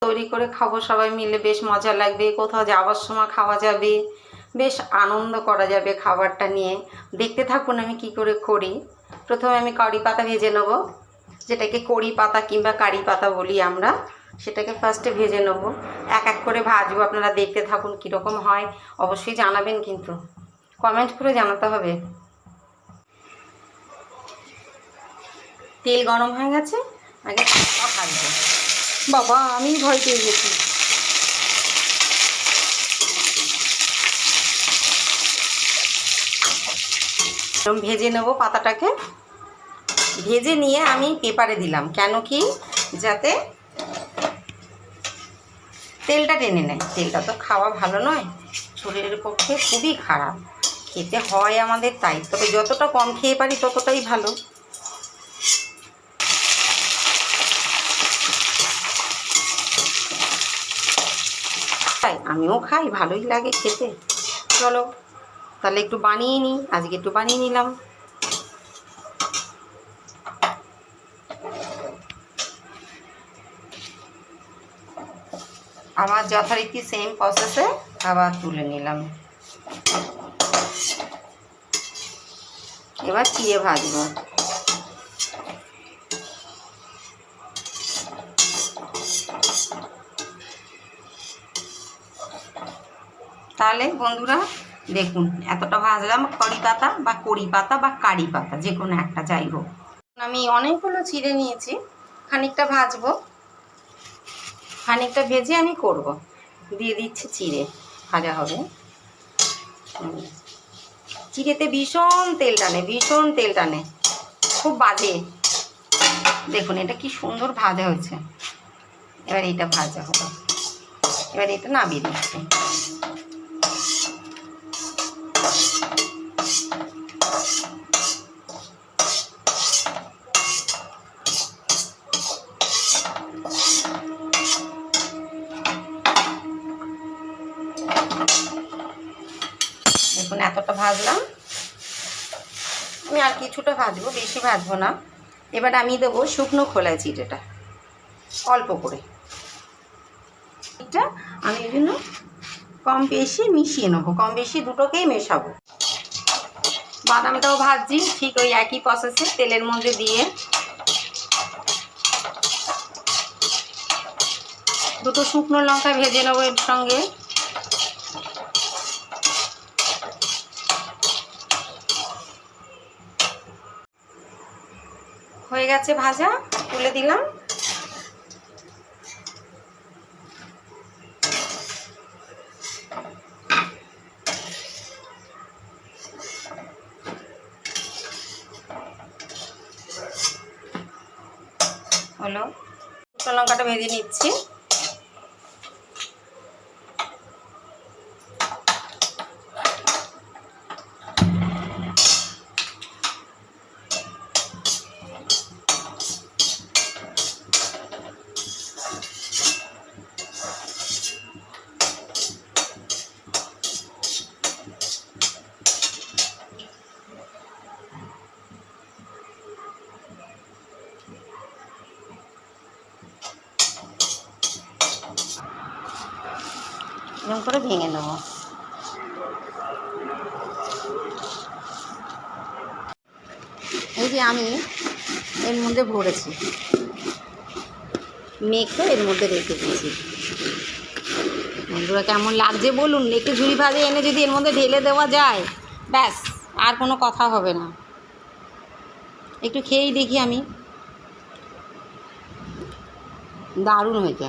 তৈরি করে খাবো সবাই মিলে, বেশ মজা লাগবে, কোথাও যাওয়ার সময় খাওয়া যাবে, বেশ আনন্দ করা যাবে খাবারটা নিয়ে। দেখতে থাকুন আমি কি করে করি। প্রথমে আমি কারি পাতা ভেজে নেব, যেটাকে কড়ি পাতা কিংবা কারি পাতা বলি আমরা, সেটাকে ফার্স্টে ভেজে নেব। এক এক করে ভাজবো, আপনারা দেখতে থাকুন কীরকম হয়। অবশ্যই জানাবেন, কিন্তু কমেন্ট করে জানাতে হবে। তেল গরম হয়ে গেছে, আগে ভাজবো। বাবা, আমি ভয় পেয়ে গেছি। ভেজে নেব পাতাটাকে, ভেজে নিয়ে আমি পেপারে দিলাম, কেন কি যাতে তেলটা টেনে নেয়। তেলটা তো খাওয়া ভালো নয়, শরীরের পক্ষে খুবই খারাপ, খেতে হয় আমাদের তাই, তবে যতটা কম খেয়ে পারি ততটাই ভালো। আমিও খাই, ভালোই লাগে খেতে। চলো তাহলে একটু বানিয়ে নিই, আজকে একটু বানিয়ে নিলাম। আবার যথারীতি সেম প্রসেসে আবার তুলে নিলাম। এবার চিড়ে ভাজবো। তাহলে বন্ধুরা দেখুন, এতটা ভাজলাম কারি পাতা বা কড়ি পাতা বা কারি পাতা, যে কোনো একটা, যাই হোক। আমি অনেকগুলো চিড়ে নিয়েছি, খানিকটা ভাজবো, খানিকটা ভেজে আমি করব। দিয়ে দিচ্ছি চিড়ে, ভাজা হবে। চিড়েতে ভীষণ তেল টানে, ভীষণ তেল টানে, খুব বাজে। দেখুন এটা কি সুন্দর ভাজা হয়েছে। এবার এটা ভাজা হবে, এবার এটা নামিয়ে দিচ্ছি। দেখুন এতটা ভাজলাম, আমি আর কিছুটা ভাজবো, বেশি ভাজবো না। এবার আমি দেবো শুকনো খোলায় চিড়েটা অল্প করে। এটা আমি এই জন্য কম বেশি মিশিয়ে নেবো, কম বেশি দুটোকেই মেশাবো। বাদামটাও ভাজছি ঠিক ওই একই প্রসেসে, তেলের মধ্যে দিয়ে দুটো শুকনো লঙ্কা ভেজে নেবো এর সঙ্গে। হয়ে গেছে ভাজা, তুলে দিলাম। হলো, শুকনো লঙ্কাটা ভেজে নিচ্ছি। এরকম করে ভেঙে নেব। এই যে আমি এর মধ্যে ভরেছি, মেখে এর মধ্যে রেখে দিয়েছি। বন্ধুরা কেমন লাগছে বলুন। একটু ঝুড়ি ভাজে এনে যদি এর মধ্যে ঢেলে দেওয়া যায়, ব্যাস আর কোনো কথা হবে না। একটু খেয়েই দেখি আমি, দারুণ হয়েছে।